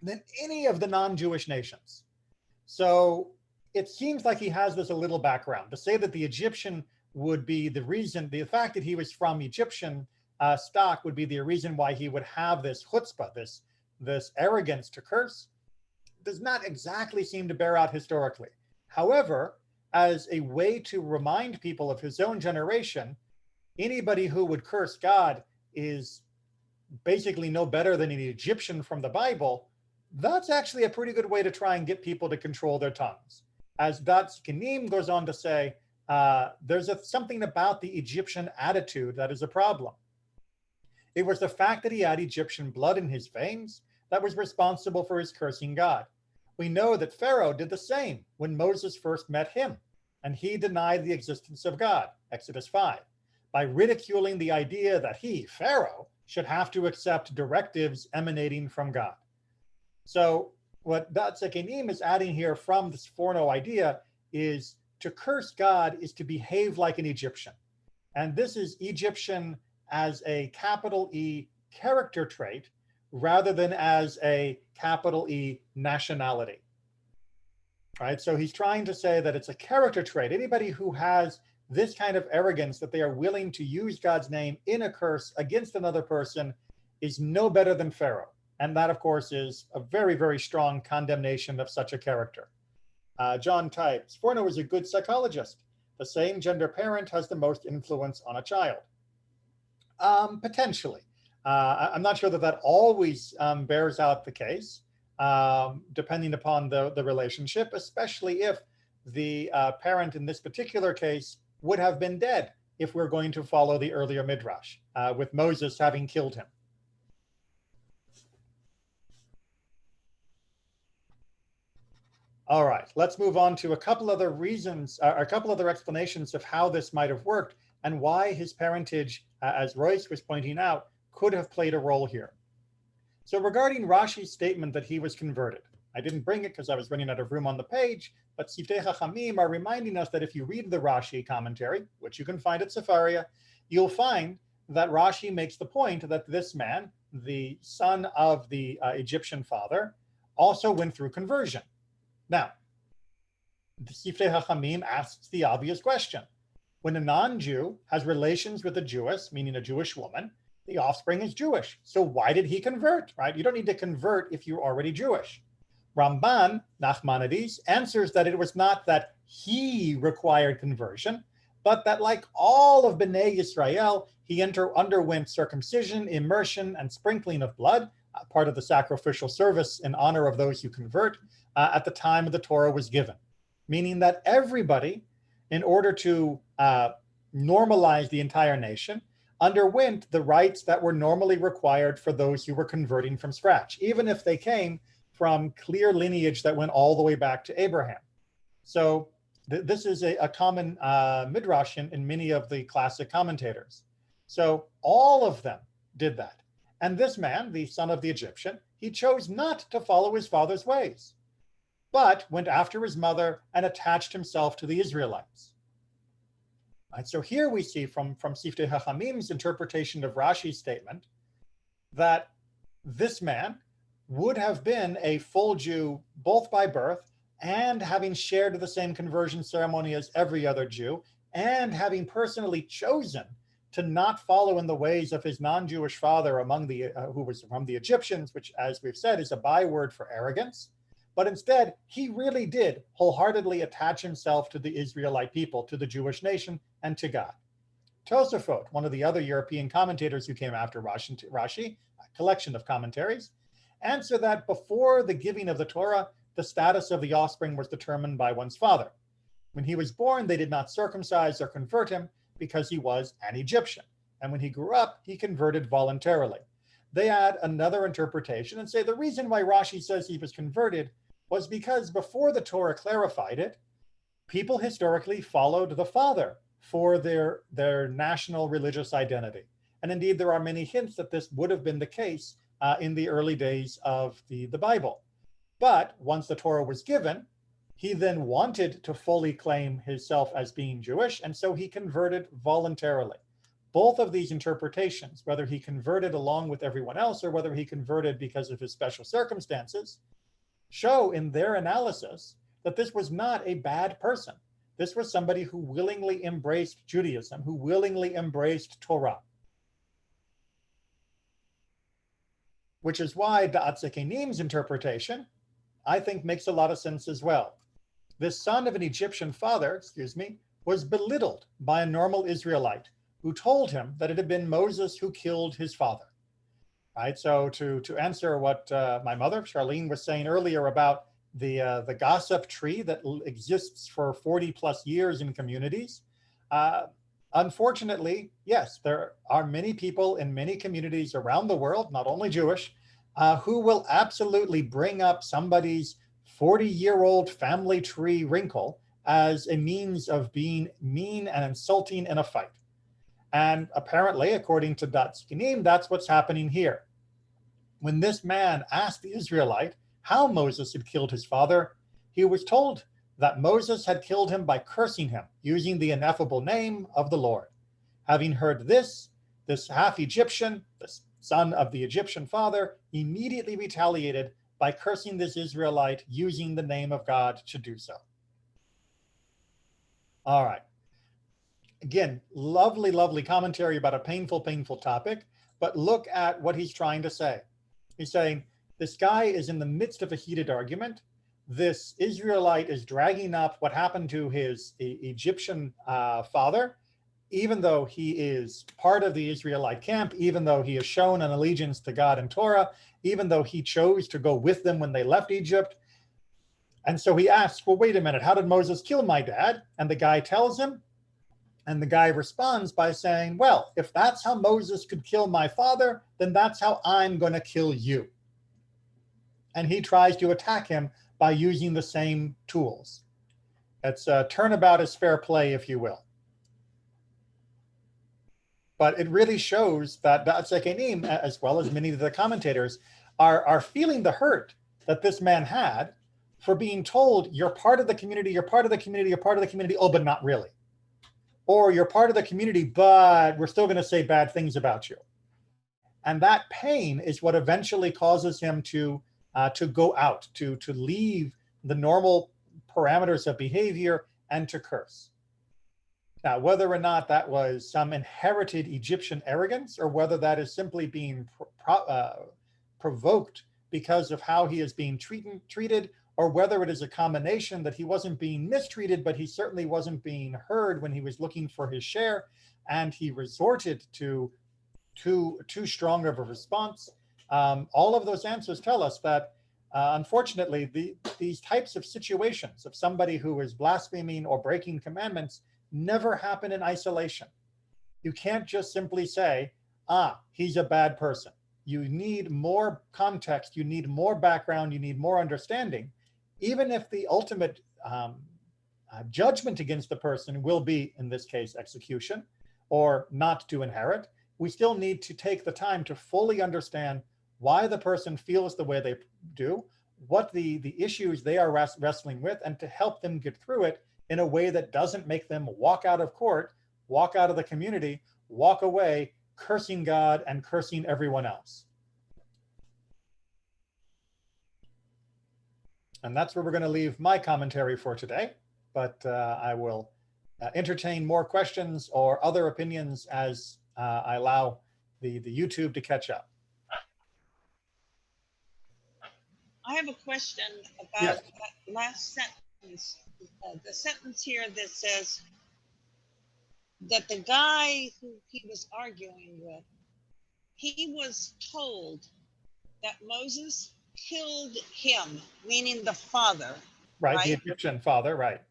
Speaker 1: than any of the non-Jewish nations. So it seems like he has this a little background. To say that the Egyptian would be the reason, the fact that he was from Egyptian stock would be the reason why he would have this chutzpah, this arrogance to curse, does not exactly seem to bear out historically. However, as a way to remind people of his own generation, anybody who would curse God is basically no better than an Egyptian from the Bible. That's actually a pretty good way to try and get people to control their tongues. As Dat Kenim goes on to say, there's something about the Egyptian attitude that is a problem. It was the fact that he had Egyptian blood in his veins that was responsible for his cursing God. We know that Pharaoh did the same when Moses first met him, and he denied the existence of God, Exodus 5, by ridiculing the idea that he, Pharaoh, should have to accept directives emanating from God. So what Dat Kenim is adding here from this Sforno idea is to curse God is to behave like an Egyptian. And this is Egyptian as a capital E character trait rather than as a capital E nationality. right? So he's trying to say that it's a character trait. Anybody who has this kind of arrogance that they are willing to use God's name in a curse against another person is no better than Pharaoh. And that, of course, is a very, very strong condemnation of such a character. John types, Forno is a good psychologist. The same gender parent has the most influence on a child. Potentially. I'm not sure that that always bears out the case, depending upon the relationship, especially if the parent in this particular case would have been dead if we're going to follow the earlier Midrash, with Moses having killed him. All right, let's move on to a couple other reasons, a couple other explanations of how this might have worked and why his parentage, as Royce was pointing out, could have played a role here. So regarding Rashi's statement that he was converted, I didn't bring it because I was running out of room on the page, but Siftei Chachamim are reminding us that if you read the Rashi commentary, which you can find at Sefaria, you'll find that Rashi makes the point that this man, the son of the Egyptian father, also went through conversion. Now, the Siftei Chachamim asks the obvious question. When a non-Jew has relations with a Jewess, meaning a Jewish woman, the offspring is Jewish. So why did he convert, right? You don't need to convert if you're already Jewish. Ramban, Nachmanides, answers that it was not that he required conversion, but that like all of Bnei Yisrael, he underwent circumcision, immersion, and sprinkling of blood, part of the sacrificial service in honor of those who convert, at the time the Torah was given. Meaning that everybody, in order to normalize the entire nation, underwent the rites that were normally required for those who were converting from scratch, even if they came from clear lineage that went all the way back to Abraham. So this is a common midrash in many of the classic commentators. So all of them did that. And this man, the son of the Egyptian, he chose not to follow his father's ways, but went after his mother and attached himself to the Israelites. Right, so here we see from Siftei Chachamim's interpretation of Rashi's statement that this man would have been a full Jew both by birth and having shared the same conversion ceremony as every other Jew, and having personally chosen to not follow in the ways of his non-Jewish father among the who was from the Egyptians, which, as we've said, is a byword for arrogance. But instead, he really did wholeheartedly attach himself to the Israelite people, to the Jewish nation, and to God. Tosafot, one of the other European commentators who came after Rashi, a collection of commentaries, answer that before the giving of the Torah, the status of the offspring was determined by one's father. When he was born, they did not circumcise or convert him because he was an Egyptian. And when he grew up, he converted voluntarily. They add another interpretation and say the reason why Rashi says he was converted was because before the Torah clarified it, people historically followed the father for their national religious identity. And indeed, there are many hints that this would have been the case in the early days of the Bible. But once the Torah was given, he then wanted to fully claim himself as being Jewish, and so he converted voluntarily. Both of these interpretations, whether he converted along with everyone else or whether he converted because of his special circumstances, show in their analysis that this was not a bad person. This was somebody who willingly embraced Judaism, who willingly embraced Torah. Which is why Da'at Zekenim's interpretation, I think, makes a lot of sense as well. This son of an Egyptian father, was belittled by a normal Israelite who told him that it had been Moses who killed his father. Right. So to answer what my mother, Charlene, was saying earlier about the gossip tree that exists for 40 plus years in communities, unfortunately, yes, there are many people in many communities around the world, not only Jewish, who will absolutely bring up somebody's 40-year-old family tree wrinkle as a means of being mean and insulting in a fight. And apparently, according to Da'at Zekenim, that's what's happening here. When this man asked the Israelite how Moses had killed his father, he was told that Moses had killed him by cursing him, using the ineffable name of the Lord. Having heard this half Egyptian, the son of the Egyptian father, immediately retaliated by cursing this Israelite using the name of God to do so. All right. Again, lovely, lovely commentary about a painful, painful topic, but look at what he's trying to say. He's saying, this guy is in the midst of a heated argument. This Israelite is dragging up what happened to his Egyptian father, even though he is part of the Israelite camp, even though he has shown an allegiance to God and Torah, even though he chose to go with them when they left Egypt. And so he asks, well, wait a minute, how did Moses kill my dad? And the guy tells him, and the guy responds by saying, well, if that's how Moses could kill my father, then that's how I'm going to kill you. And he tries to attack him by using the same tools. It's turnabout is fair play, if you will. But it really shows that Ba'atzekenim, as well as many of the commentators, are feeling the hurt that this man had for being told, you're part of the community, you're part of the community, you're part of the community, oh, but not really. Or you're part of the community, but we're still going to say bad things about you. And that pain is what eventually causes him to go out, to leave the normal parameters of behavior and to curse. Now, whether or not that was some inherited Egyptian arrogance or whether that is simply being provoked because of how he is being treated, or whether it is a combination that he wasn't being mistreated, but he certainly wasn't being heard when he was looking for his share, and he resorted to too strong of a response. All of those answers tell us that, unfortunately, these types of situations of somebody who is blaspheming or breaking commandments never happen in isolation. You can't just simply say, he's a bad person. You need more context, you need more background, you need more understanding. Even if the ultimate judgment against the person will be, in this case, execution or not to inherit, we still need to take the time to fully understand why the person feels the way they do, what the issues they are wrestling with, and to help them get through it in a way that doesn't make them walk out of court, walk out of the community, walk away cursing God and cursing everyone else. And that's where we're going to leave my commentary for today, but I will entertain more questions or other opinions as I allow the YouTube to catch up.
Speaker 3: I have a question about
Speaker 1: Yes.
Speaker 3: that last sentence. The sentence here that says that the guy who he was arguing with, he was told that Moses killed him, meaning the father,
Speaker 1: Right, the Egyptian father, right.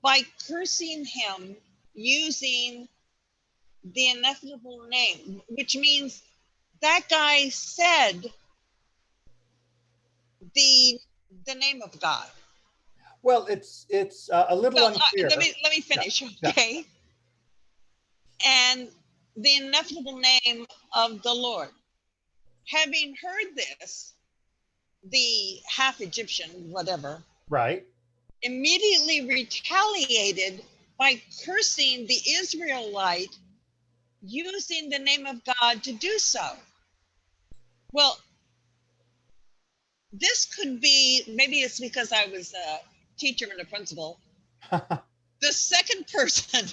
Speaker 3: by cursing him using the ineffable name, which means that guy said the name of God.
Speaker 1: Well, it's a little unclear.
Speaker 3: Let me finish,
Speaker 1: Yeah.
Speaker 3: okay? And the ineffable name of the Lord. Having heard this, the half Egyptian, whatever,
Speaker 1: Right.
Speaker 3: immediately retaliated by cursing the Israelite using the name of God to do so. Well, this could be, maybe it's because I was a teacher and a principal. The second person,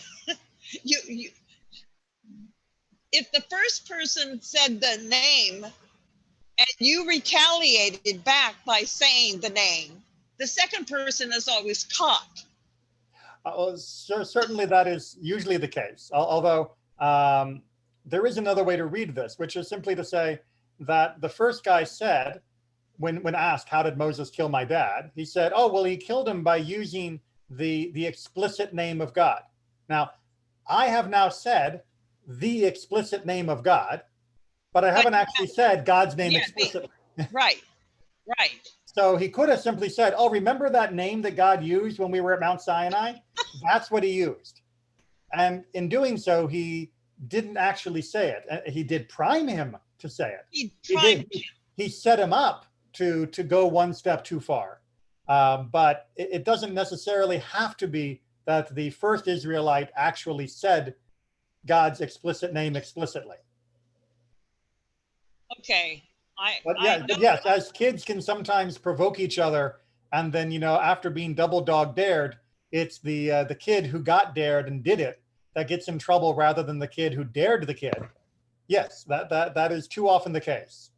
Speaker 3: if the first person said the name and you retaliated back by saying the name, the second person is always caught.
Speaker 1: Certainly that is usually the case, although there is another way to read this, which is simply to say that the first guy said, when asked, how did Moses kill my dad? He said, oh, well, he killed him by using the explicit name of God. Now, I have now said the explicit name of God, but I haven't actually said God's name explicitly.
Speaker 3: Right.
Speaker 1: So he could have simply said, oh, remember that name that God used when we were at Mount Sinai? That's what he used. And in doing so, he didn't actually say it. He did prime him to say it. He set him up to go one step too far. But it doesn't necessarily have to be that the first Israelite actually said God's explicit name explicitly.
Speaker 3: Okay.
Speaker 1: But
Speaker 3: I
Speaker 1: yeah,
Speaker 3: know.
Speaker 1: yes, as kids can sometimes provoke each other, and then after being double dog dared, it's the kid who got dared and did it that gets in trouble rather than the kid who dared the kid. Yes, that is too often the case.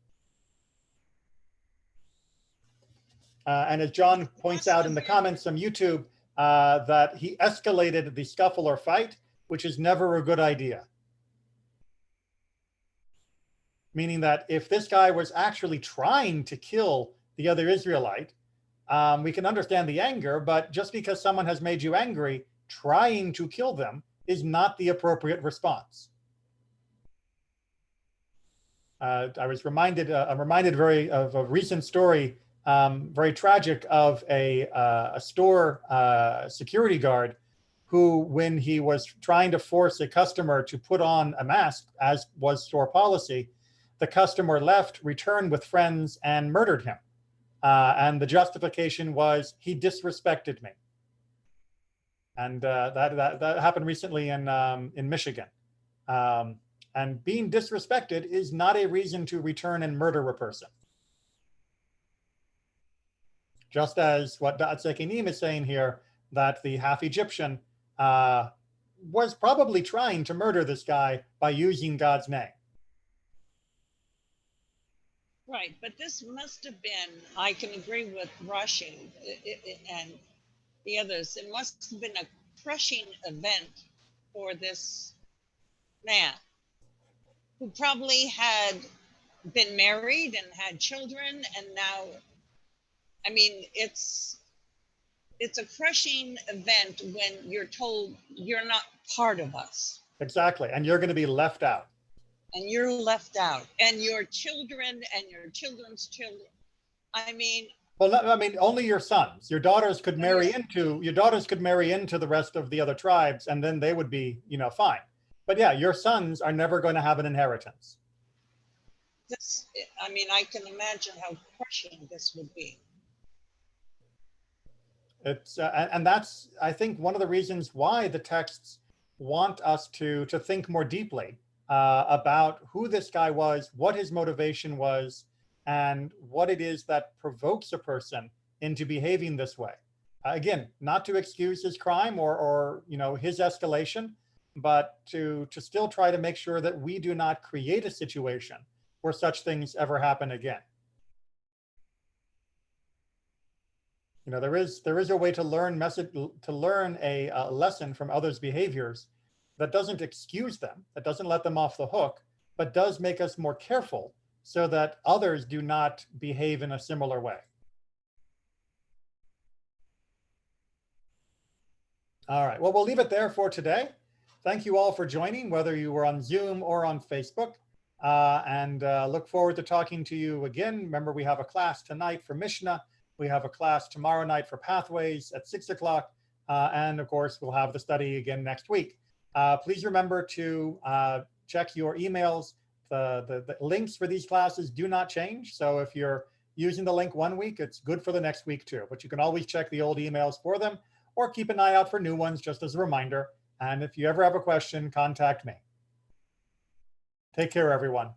Speaker 1: And as John points out in the comments on YouTube, that he escalated the scuffle or fight, which is never a good idea. Meaning that if this guy was actually trying to kill the other Israelite, we can understand the anger, but just because someone has made you angry, trying to kill them is not the appropriate response. I was reminded, I'm reminded of a recent story, very tragic, of a store security guard who, when he was trying to force a customer to put on a mask, as was store policy, the customer left, returned with friends, and murdered him. And the justification was he disrespected me. And that happened recently in Michigan. And being disrespected is not a reason to return and murder a person. Just as what Datsekinim is saying here, that the half-Egyptian was probably trying to murder this guy by using God's name.
Speaker 3: Right, but this must have been, I can agree with Rashi and the others, it must have been a crushing event for this man who probably had been married and had children, and now, I mean, it's a crushing event when you're told you're not part of us.
Speaker 1: Exactly, and you're going to be left out.
Speaker 3: And you're left out, and your children and your children's children. I mean,
Speaker 1: well, no, I mean, only your sons. Your daughters could marry into the rest of the other tribes, and then they would be, fine. But yeah, your sons are never going to have an inheritance.
Speaker 3: This, I mean, I can imagine how crushing this would be.
Speaker 1: It's and that's, I think, one of the reasons why the texts want us to think more deeply about who this guy was, what his motivation was, and what it is that provokes a person into behaving this way. Again, not to excuse his crime or his escalation, but to still try to make sure that we do not create a situation where such things ever happen again. There is a way to learn a lesson from others' behaviors that doesn't excuse them, that doesn't let them off the hook, but does make us more careful so that others do not behave in a similar way. All right, well, we'll leave it there for today. Thank you all for joining, whether you were on Zoom or on Facebook, and look forward to talking to you again. Remember, we have a class tonight for Mishnah. We have a class tomorrow night for Pathways at 6 o'clock. And of course, we'll have the study again next week. Please remember to check your emails. The links for these classes do not change. So if you're using the link one week, it's good for the next week too. But you can always check the old emails for them or keep an eye out for new ones just as a reminder. And if you ever have a question, contact me. Take care, everyone.